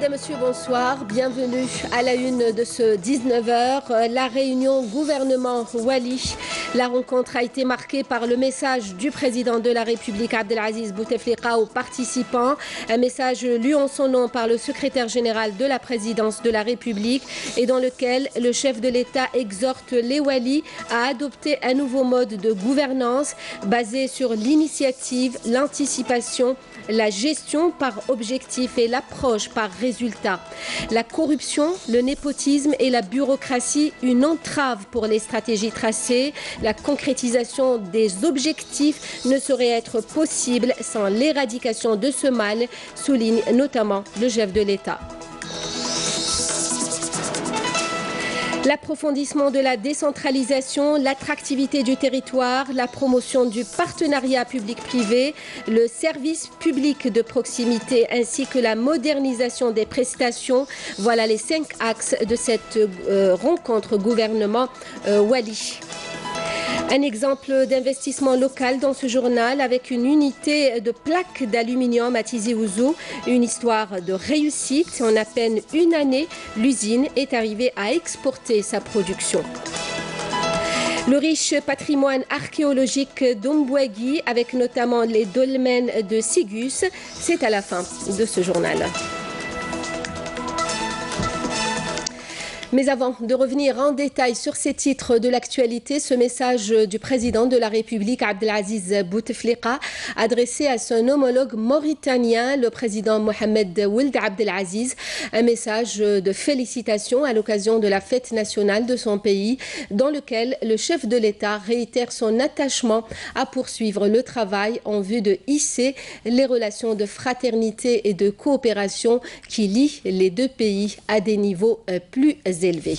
Mesdames, Messieurs, bonsoir. Bienvenue à la une de ce 19h. La réunion gouvernement Wali. La rencontre a été marquée par le message du président de la République, Abdelaziz Bouteflika, aux participants. Un message lu en son nom par le secrétaire général de la présidence de la République et dans lequel le chef de l'État exhorte les Wali à adopter un nouveau mode de gouvernance basé sur l'initiative, l'anticipation, la gestion par objectif et l'approche par résultat. La corruption, le népotisme et la bureaucratie, une entrave pour les stratégies tracées. La concrétisation des objectifs ne saurait être possible sans l'éradication de ce mal, souligne notamment le chef de l'État. L'approfondissement de la décentralisation, l'attractivité du territoire, la promotion du partenariat public-privé, le service public de proximité ainsi que la modernisation des prestations. Voilà les 5 axes de cette rencontre gouvernement Wali. Un exemple d'investissement local dans ce journal avec une unité de plaques d'aluminium à Tizi Ouzou. Une histoire de réussite. En à peine une année, l'usine est arrivée à exporter sa production. Le riche patrimoine archéologique d'Ombouagui, avec notamment les dolmens de Sigus, c'est à la fin de ce journal. Mais avant de revenir en détail sur ces titres de l'actualité, ce message du président de la République, Abdelaziz Bouteflika, adressé à son homologue mauritanien, le président Mohamed Ould Abdelaziz, un message de félicitations à l'occasion de la fête nationale de son pays, dans lequel le chef de l'État réitère son attachement à poursuivre le travail en vue de hisser les relations de fraternité et de coopération qui lient les deux pays à des niveaux plus élevés.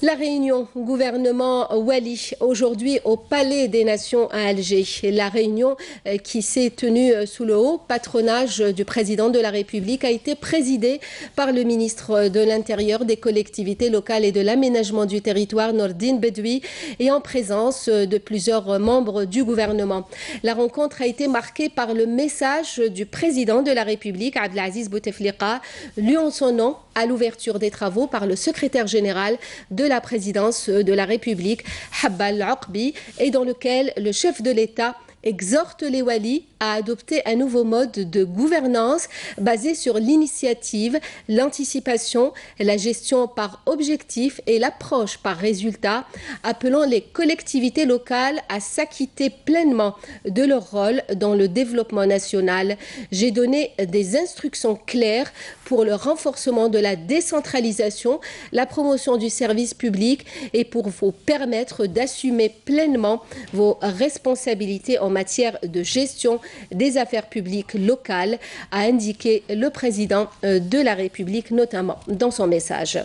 La réunion gouvernement Wali aujourd'hui au Palais des Nations à Alger. La réunion qui s'est tenue sous le haut patronage du président de la République a été présidée par le ministre de l'Intérieur, des collectivités locales et de l'aménagement du territoire, Nordine Bedoui, et en présence de plusieurs membres du gouvernement. La rencontre a été marquée par le message du président de la République, Abdelaziz Bouteflika, lu en son nom à l'ouverture des travaux par le secrétaire général de la présidence de la République, Habba Al-Aqbi, et dans lequel le chef de l'État exhorte les Wali à adopter un nouveau mode de gouvernance basé sur l'initiative, l'anticipation, la gestion par objectif et l'approche par résultat, appelant les collectivités locales à s'acquitter pleinement de leur rôle dans le développement national. J'ai donné des instructions claires pour le renforcement de la décentralisation, la promotion du service public et pour vous permettre d'assumer pleinement vos responsabilités en matière de gestion des affaires publiques locales, a indiqué le président de la République, notamment dans son message.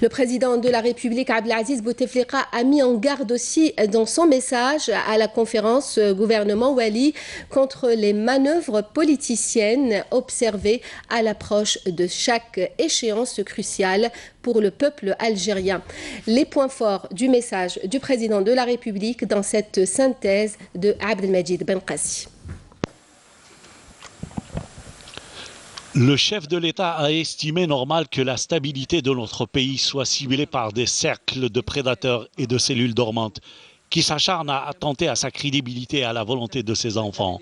Le président de la République, Abdelaziz Bouteflika, a mis en garde aussi dans son message à la conférence gouvernement Wali contre les manœuvres politiciennes observées à l'approche de chaque échéance cruciale pour le peuple algérien. Les points forts du message du président de la République dans cette synthèse de Abdelmajid Benkassi. Le chef de l'État a estimé normal que la stabilité de notre pays soit ciblée par des cercles de prédateurs et de cellules dormantes qui s'acharnent à attenter à sa crédibilité et à la volonté de ses enfants.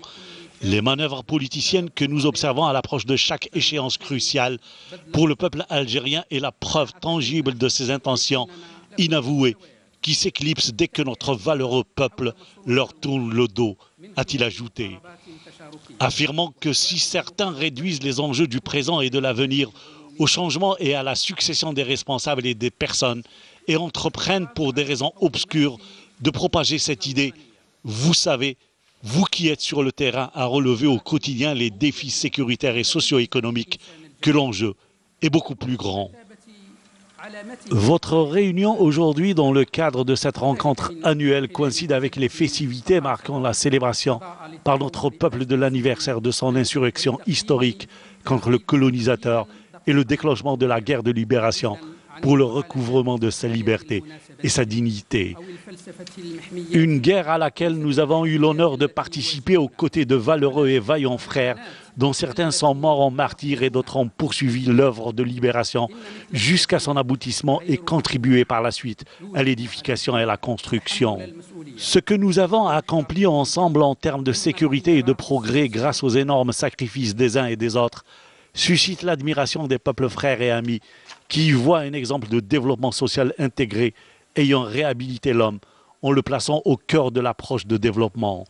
Les manœuvres politiciennes que nous observons à l'approche de chaque échéance cruciale pour le peuple algérien est la preuve tangible de ses intentions inavouées qui s'éclipsent dès que notre valeureux peuple leur tourne le dos, a-t-il ajouté, affirmant que si certains réduisent les enjeux du présent et de l'avenir au changement et à la succession des responsables et des personnes et entreprennent pour des raisons obscures de propager cette idée, vous savez, vous qui êtes sur le terrain à relever au quotidien les défis sécuritaires et socio-économiques, que l'enjeu est beaucoup plus grand. Votre réunion aujourd'hui dans le cadre de cette rencontre annuelle coïncide avec les festivités marquant la célébration par notre peuple de l'anniversaire de son insurrection historique contre le colonisateur et le déclenchement de la guerre de libération pour le recouvrement de sa liberté et sa dignité. Une guerre à laquelle nous avons eu l'honneur de participer aux côtés de valeureux et vaillants frères, dont certains sont morts en martyrs et d'autres ont poursuivi l'œuvre de libération jusqu'à son aboutissement et contribué par la suite à l'édification et à la construction. Ce que nous avons accompli ensemble en termes de sécurité et de progrès grâce aux énormes sacrifices des uns et des autres suscite l'admiration des peuples frères et amis qui y voient un exemple de développement social intégré ayant réhabilité l'homme en le plaçant au cœur de l'approche de développement.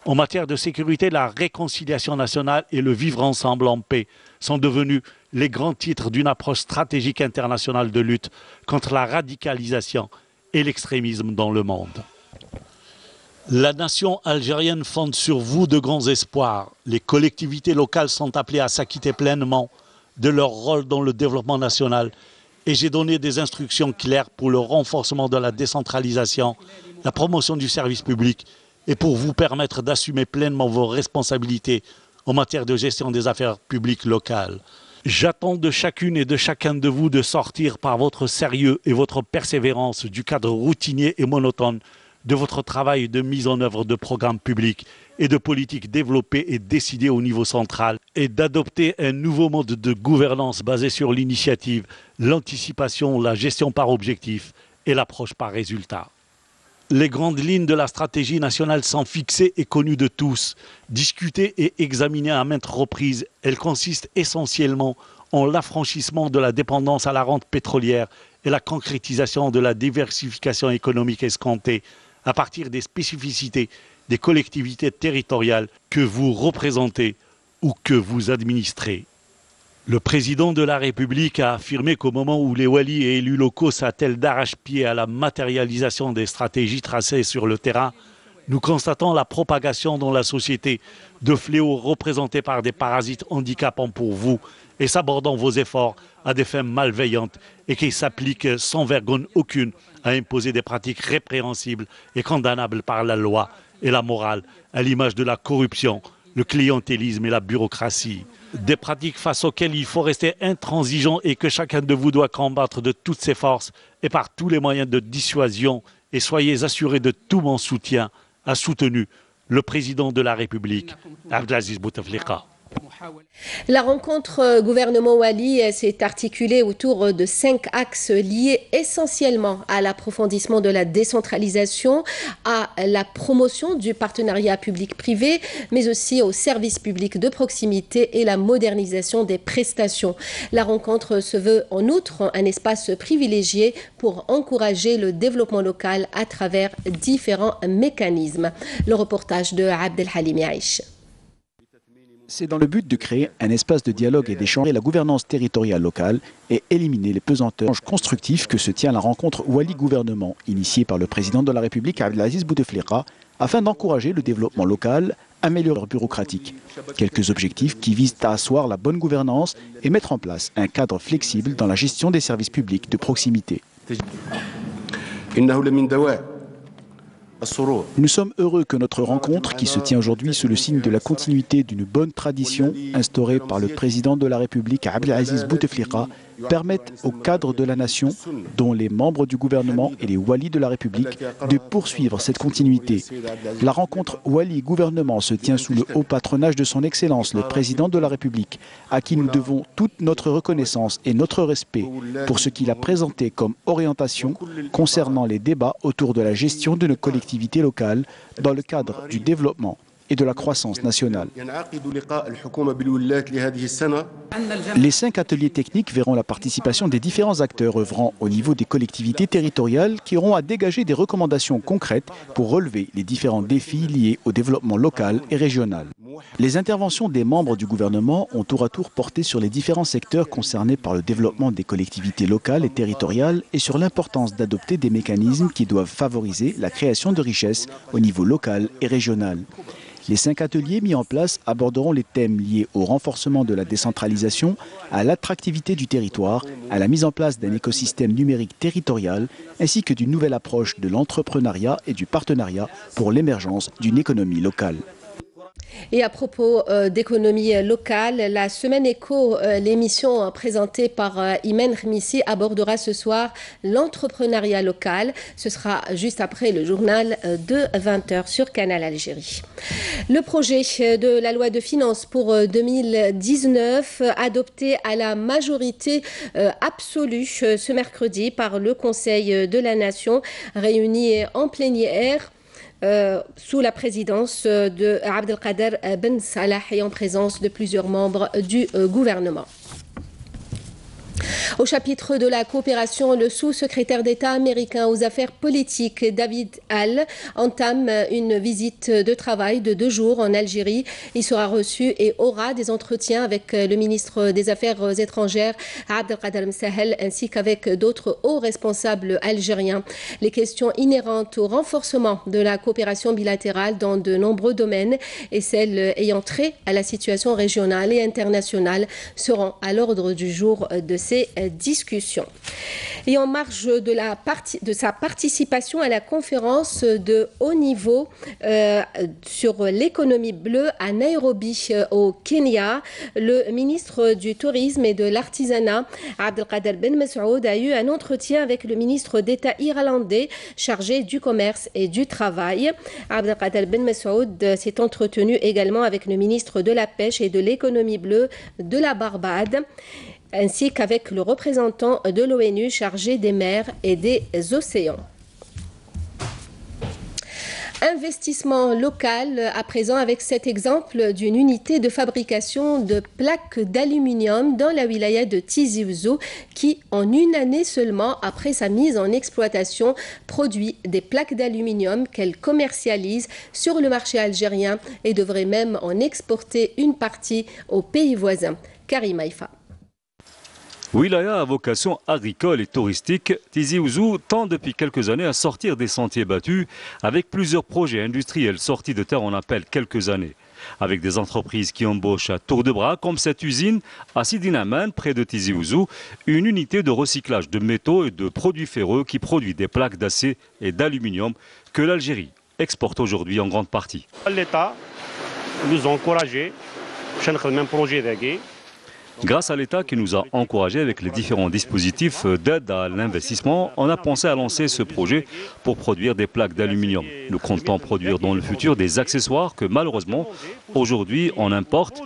En matière de sécurité, la réconciliation nationale et le vivre ensemble en paix sont devenus les grands titres d'une approche stratégique internationale de lutte contre la radicalisation et l'extrémisme dans le monde. La nation algérienne fonde sur vous de grands espoirs. Les collectivités locales sont appelées à s'acquitter pleinement de leur rôle dans le développement national et j'ai donné des instructions claires pour le renforcement de la décentralisation, la promotion du service public et pour vous permettre d'assumer pleinement vos responsabilités en matière de gestion des affaires publiques locales. J'attends de chacune et de chacun de vous de sortir par votre sérieux et votre persévérance du cadre routinier et monotone de votre travail de mise en œuvre de programmes publics et de politiques développées et décidées au niveau central et d'adopter un nouveau mode de gouvernance basé sur l'initiative, l'anticipation, la gestion par objectif et l'approche par résultat. Les grandes lignes de la stratégie nationale sont fixées et connues de tous. Discutées et examinées à maintes reprises, elles consistent essentiellement en l'affranchissement de la dépendance à la rente pétrolière et la concrétisation de la diversification économique escomptée à partir des spécificités des collectivités territoriales que vous représentez ou que vous administrez. Le président de la République a affirmé qu'au moment où les walis et élus locaux s'attellent d'arrache-pied à la matérialisation des stratégies tracées sur le terrain, nous constatons la propagation dans la société de fléaux représentés par des parasites handicapants pour vous et s'abordant vos efforts à des fins malveillantes et qui s'appliquent sans vergogne aucune à imposer des pratiques répréhensibles et condamnables par la loi et la morale, à l'image de la corruption, le clientélisme et la bureaucratie. Des pratiques face auxquelles il faut rester intransigeant et que chacun de vous doit combattre de toutes ses forces et par tous les moyens de dissuasion. Et soyez assurés de tout mon soutien, a soutenu le président de la République, Abdelaziz Bouteflika. La rencontre gouvernement-Wali s'est articulée autour de 5 axes liés essentiellement à l'approfondissement de la décentralisation, à la promotion du partenariat public-privé, mais aussi au service public de proximité et la modernisation des prestations. La rencontre se veut en outre un espace privilégié pour encourager le développement local à travers différents mécanismes. Le reportage de Abdelhalim Yaïch. C'est dans le but de créer un espace de dialogue et d'échanger la gouvernance territoriale locale et éliminer les pesanteurs constructifs que se tient la rencontre Wali-Gouvernement, initiée par le président de la République Abdelaziz Bouteflika, afin d'encourager le développement local, améliorer bureaucratique. Quelques objectifs qui visent à asseoir la bonne gouvernance et mettre en place un cadre flexible dans la gestion des services publics de proximité. Nous sommes heureux que notre rencontre, qui se tient aujourd'hui sous le signe de la continuité d'une bonne tradition instaurée par le président de la République Abdelaziz Bouteflika, permette au cadre de la nation, dont les membres du gouvernement et les walis de la République, de poursuivre cette continuité. La rencontre Wali-Gouvernement se tient sous le haut patronage de son Excellence, le président de la République, à qui nous devons toute notre reconnaissance et notre respect pour ce qu'il a présenté comme orientation concernant les débats autour de la gestion de nos collectivités locales dans le cadre du développement et de la croissance nationale. Les 5 ateliers techniques verront la participation des différents acteurs œuvrant au niveau des collectivités territoriales qui auront à dégager des recommandations concrètes pour relever les différents défis liés au développement local et régional. Les interventions des membres du gouvernement ont tour à tour porté sur les différents secteurs concernés par le développement des collectivités locales et territoriales et sur l'importance d'adopter des mécanismes qui doivent favoriser la création de richesses au niveau local et régional. Les 5 ateliers mis en place aborderont les thèmes liés au renforcement de la décentralisation, à l'attractivité du territoire, à la mise en place d'un écosystème numérique territorial, ainsi que d'une nouvelle approche de l'entrepreneuriat et du partenariat pour l'émergence d'une économie locale. Et à propos d'économie locale, la Semaine Éco, l'émission présentée par Imen Khmissi, abordera ce soir l'entrepreneuriat local. Ce sera juste après le journal de 20h sur Canal Algérie. Le projet de la loi de finances pour 2019, adopté à la majorité absolue ce mercredi par le Conseil de la Nation, réuni en plénière, sous la présidence de Abdelkader Ben Salah et en présence de plusieurs membres du gouvernement. Au chapitre de la coopération, le sous-secrétaire d'État américain aux affaires politiques, David Hall, entame une visite de travail de 2 jours en Algérie. Il sera reçu et aura des entretiens avec le ministre des Affaires étrangères, Abdelkader Msahel, ainsi qu'avec d'autres hauts responsables algériens. Les questions inhérentes au renforcement de la coopération bilatérale dans de nombreux domaines et celles ayant trait à la situation régionale et internationale seront à l'ordre du jour de ces discussions. Et en marge de sa participation à la conférence de haut niveau sur l'économie bleue à Nairobi au Kenya, le ministre du Tourisme et de l'Artisanat, Abdelkader Ben Messoud, a eu un entretien avec le ministre d'État irlandais chargé du commerce et du travail. Abdelkader Ben Messoud s'est entretenu également avec le ministre de la Pêche et de l'économie bleue de la Barbade, ainsi qu'avec le représentant de l'ONU chargé des mers et des océans. Investissement local à présent avec cet exemple d'une unité de fabrication de plaques d'aluminium dans la wilaya de Tizi Ouzou qui, en une année seulement après sa mise en exploitation, produit des plaques d'aluminium qu'elle commercialise sur le marché algérien et devrait même en exporter une partie aux pays voisins. Karim Haïfa. Wilaya à vocation agricole et touristique, Tizi Ouzou tend depuis quelques années à sortir des sentiers battus avec plusieurs projets industriels sortis de terre en appel quelques années. Avec des entreprises qui embauchent à tour de bras, comme cette usine à Sidi Naman, près de Tizi Ouzou, une unité de recyclage de métaux et de produits ferreux qui produit des plaques d'acier et d'aluminium que l'Algérie exporte aujourd'hui en grande partie. L'État nous a encouragés, le même projet d'agir. Grâce à l'État qui nous a encouragés avec les différents dispositifs d'aide à l'investissement, on a pensé à lancer ce projet pour produire des plaques d'aluminium. Nous comptons produire dans le futur des accessoires que malheureusement aujourd'hui on importe.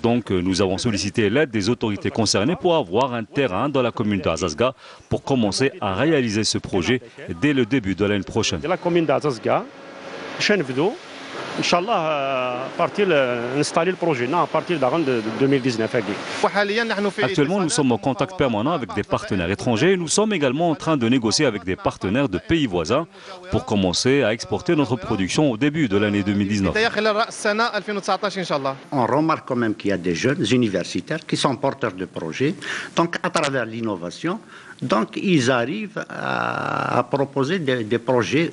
Donc nous avons sollicité l'aide des autorités concernées pour avoir un terrain dans la commune d'Azazga pour commencer à réaliser ce projet dès le début de l'année prochaine. De la commune d'Azazga, Inch'Allah, installer le projet à partir de 2019. Actuellement, nous sommes en contact permanent avec des partenaires étrangers. Nous sommes également en train de négocier avec des partenaires de pays voisins pour commencer à exporter notre production au début de l'année 2019. On remarque quand même qu'il y a des jeunes universitaires qui sont porteurs de projets. Donc, à travers l'innovation, donc ils arrivent à proposer des projets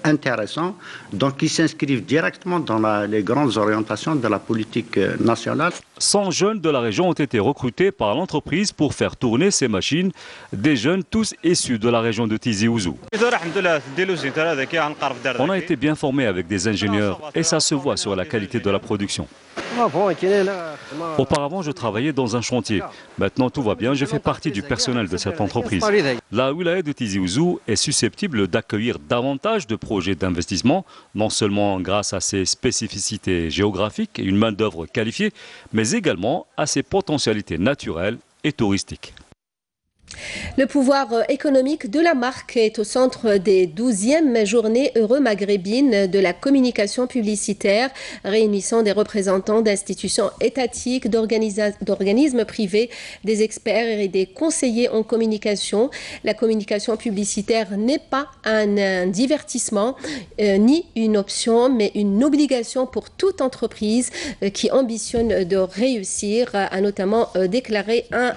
intéressants, donc qui s'inscrivent directement dans les grandes orientations de la politique nationale. 100 jeunes de la région ont été recrutés par l'entreprise pour faire tourner ces machines, des jeunes tous issus de la région de Tizi Ouzou. On a été bien formés avec des ingénieurs et ça se voit sur la qualité de la production. Auparavant, je travaillais dans un chantier. Maintenant, tout va bien. Je fais partie du personnel de cette entreprise. La wilaya de Tizi Ouzou est susceptible d'accueillir davantage de projets d'investissement, non seulement grâce à ses spécificités géographiques et une main-d'œuvre qualifiée, mais également à ses potentialités naturelles et touristiques. Le pouvoir économique de la marque est au centre des 12e journées heureux maghrébines de la communication publicitaire, réunissant des représentants d'institutions étatiques, d'organismes privés, des experts et des conseillers en communication. La communication publicitaire n'est pas un divertissement ni une option, mais une obligation pour toute entreprise qui ambitionne de réussir, a notamment déclaré un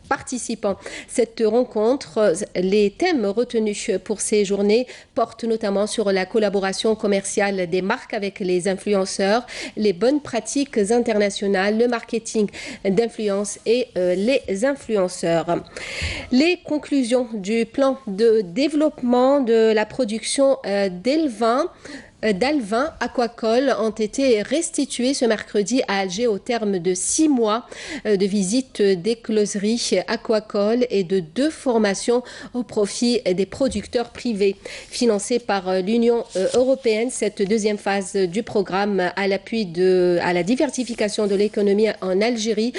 participant. Cette rencontre, les thèmes retenus pour ces journées portent notamment sur la collaboration commerciale des marques avec les influenceurs, les bonnes pratiques internationales, le marketing d'influence et les influenceurs. Les conclusions du plan de développement de la production d'Elvin d'Alvin aquacole ont été restitués ce mercredi à Alger au terme de 6 mois de visite d'écloserie aquacole et de 2 formations au profit des producteurs privés. Financée par l'Union européenne, cette deuxième phase du programme à l'appui à la diversification de l'économie en Algérie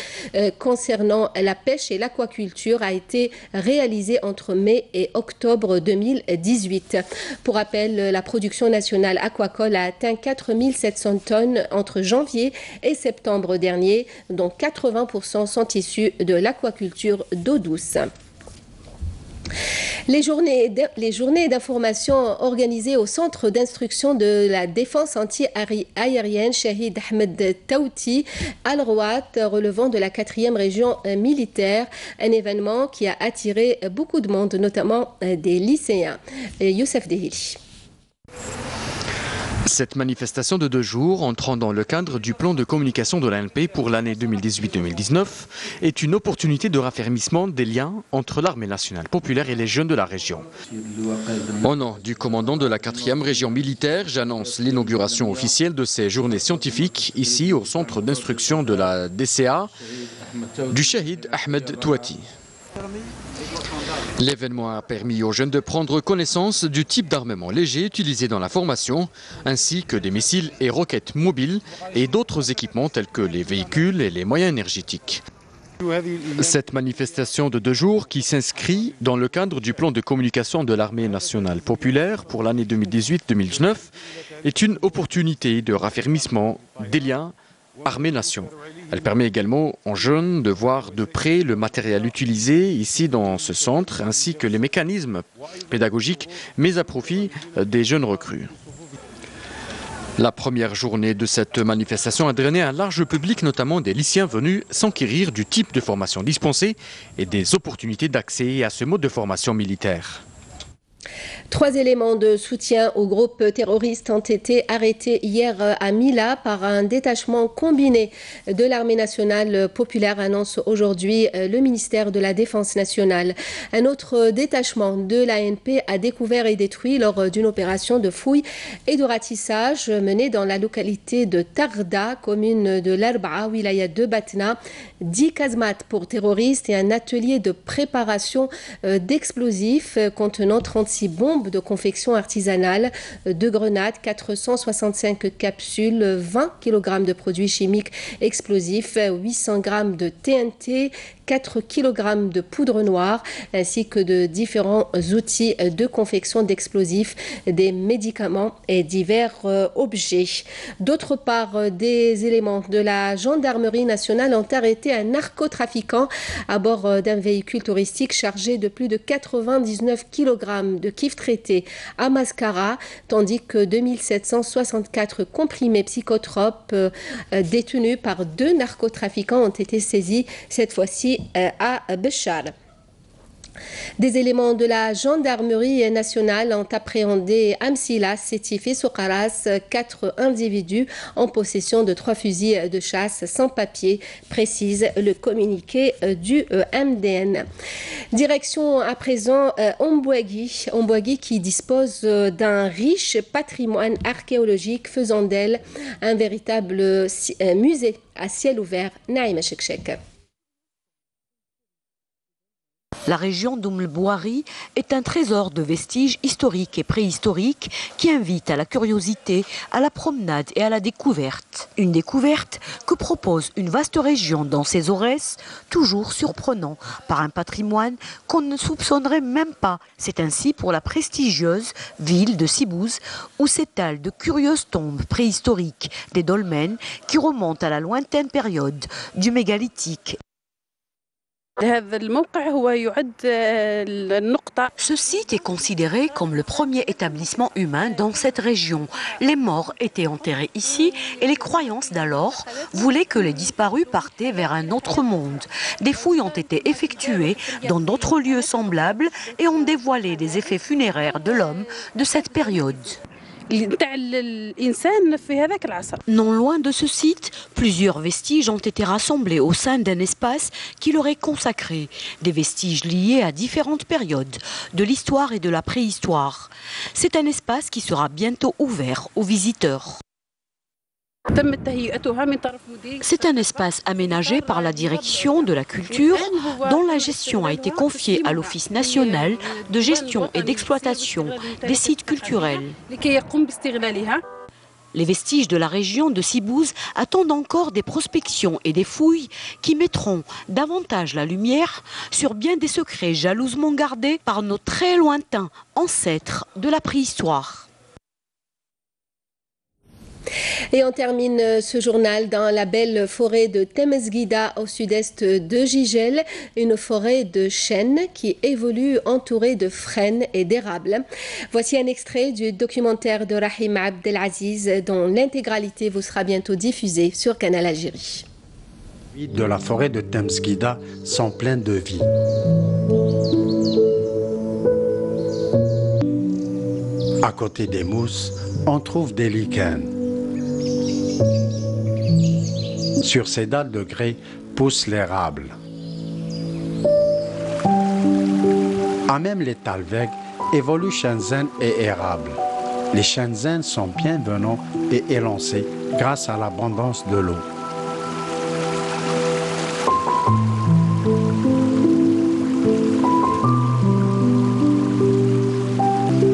concernant la pêche et l'aquaculture a été réalisée entre mai et octobre 2018. Pour rappel, la production nationale aquacole a atteint 4 700 tonnes entre janvier et septembre dernier, dont 80% sont issus de l'aquaculture d'eau douce. Les journées d'information organisées au centre d'instruction de la défense anti-aérienne Shahid Ahmed Taouti Al-Rouat relevant de la 4e région militaire, un événement qui a attiré beaucoup de monde, notamment des lycéens. Youssef Dehili. Cette manifestation de 2 jours, entrant dans le cadre du plan de communication de l'ANP pour l'année 2018-2019, est une opportunité de raffermissement des liens entre l'armée nationale populaire et les jeunes de la région. Au nom du commandant de la 4e région militaire, j'annonce l'inauguration officielle de ces journées scientifiques ici au centre d'instruction de la DCA du Shahid Ahmed Taouti. L'événement a permis aux jeunes de prendre connaissance du type d'armement léger utilisé dans la formation, ainsi que des missiles et roquettes mobiles et d'autres équipements tels que les véhicules et les moyens énergétiques. Cette manifestation de 2 jours, qui s'inscrit dans le cadre du plan de communication de l'armée nationale populaire pour l'année 2018-2019, est une opportunité de raffermissement des liens armée-nation. Elle permet également aux jeunes de voir de près le matériel utilisé ici dans ce centre, ainsi que les mécanismes pédagogiques mis à profit des jeunes recrues. La première journée de cette manifestation a drainé un large public, notamment des lycéens venus s'enquérir du type de formation dispensée et des opportunités d'accès à ce mode de formation militaire. 3 éléments de soutien au groupe terroriste ont été arrêtés hier à Mila par un détachement combiné de l'armée nationale populaire, annonce aujourd'hui le ministère de la Défense nationale. Un autre détachement de l'ANP a découvert et détruit lors d'une opération de fouille et de ratissage menée dans la localité de Tarda, commune de l'Arba'a, wilaya de Batna, 10 casemates pour terroristes et un atelier de préparation d'explosifs contenant 36 bombes de confection artisanale, 2 grenades, 465 capsules, 20 kg de produits chimiques explosifs, 800 g de TNT, 4 kg de poudre noire, ainsi que de différents outils de confection d'explosifs, des médicaments et divers objets. D'autre part, des éléments de la gendarmerie nationale ont arrêté un narcotrafiquant à bord d'un véhicule touristique chargé de plus de 99 kg de kiff traité à Mascara, tandis que 2764 comprimés psychotropes détenus par 2 narcotrafiquants ont été saisis, cette fois-ci à Béchar. Des éléments de la gendarmerie nationale ont appréhendé à Msila, Sétif et Sokaras 4 individus en possession de 3 fusils de chasse sans papier, précise le communiqué du MDN. Direction à présent Ombouagui qui dispose d'un riche patrimoine archéologique faisant d'elle un véritable musée à ciel ouvert. Naïma Chekchek. La région d'Ouml-Bouari est un trésor de vestiges historiques et préhistoriques qui invite à la curiosité, à la promenade et à la découverte. Une découverte que propose une vaste région dans ses aurès, toujours surprenant par un patrimoine qu'on ne soupçonnerait même pas. C'est ainsi pour la prestigieuse ville de Sibouze où s'étalent de curieuses tombes préhistoriques, des dolmens qui remontent à la lointaine période du mégalithique. Ce site est considéré comme le premier établissement humain dans cette région. Les morts étaient enterrés ici et les croyances d'alors voulaient que les disparus partaient vers un autre monde. Des fouilles ont été effectuées dans d'autres lieux semblables et ont dévoilé des effets funéraires de l'homme de cette période. Non loin de ce site, plusieurs vestiges ont été rassemblés au sein d'un espace qui leur est consacré. Des vestiges liés à différentes périodes de l'histoire et de la préhistoire. C'est un espace qui sera bientôt ouvert aux visiteurs. C'est un espace aménagé par la direction de la culture dont la gestion a été confiée à l'Office national de gestion et d'exploitation des sites culturels. Les vestiges de la région de Sibouze attendent encore des prospections et des fouilles qui mettront davantage la lumière sur bien des secrets jalousement gardés par nos très lointains ancêtres de la préhistoire. Et on termine ce journal dans la belle forêt de Temesguida au sud-est de Jijel, une forêt de chênes qui évolue entourée de frênes et d'érables. Voici un extrait du documentaire de Rahim Abdelaziz dont l'intégralité vous sera bientôt diffusée sur Canal Algérie. De la forêt de Temesguida sont pleines de vie. À côté des mousses, on trouve des lichens. Sur ces dalles de grès pousse l'érable. À même les talwegs évoluent chênes et érables. Les chênes sont bien venants et élancés grâce à l'abondance de l'eau.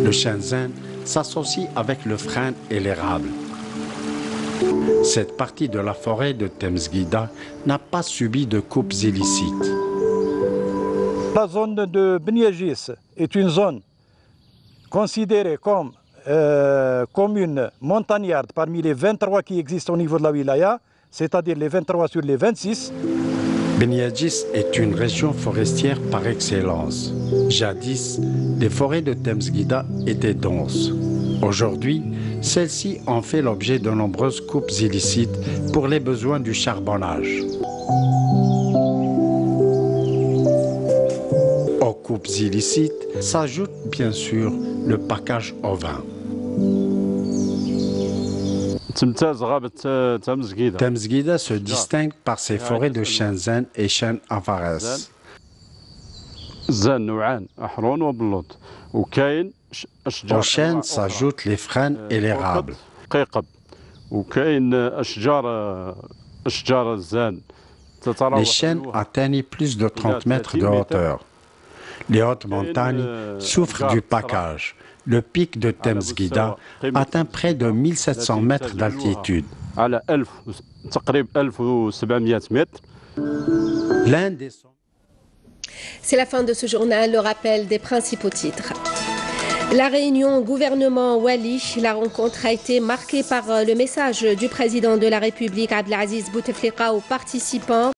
Le chêne s'associe avec le frêne et l'érable. Cette partie de la forêt de Temesguida n'a pas subi de coupes illicites. La zone de Beniagis est une zone considérée comme commune montagnarde parmi les 23 qui existent au niveau de la wilaya, c'est-à-dire les 23 sur les 26. Beniagis est une région forestière par excellence. Jadis, les forêts de Temesguida étaient denses. Aujourd'hui, celles-ci ont fait l'objet de nombreuses coupes illicites pour les besoins du charbonnage. Aux coupes illicites s'ajoute bien sûr le package ovin. Temesguida se distingue par ses forêts de chênes et chênes avares. Aux chênes s'ajoutent les frênes et l'érable. Les chênes atteignent plus de 30 mètres de hauteur. Les hautes montagnes souffrent du package. Le pic de Temesguida atteint près de 1700 mètres d'altitude. C'est la fin de ce journal, le rappel des principaux titres. La réunion gouvernement-Wali, la rencontre a été marquée par le message du président de la République Abdelaziz Bouteflika aux participants.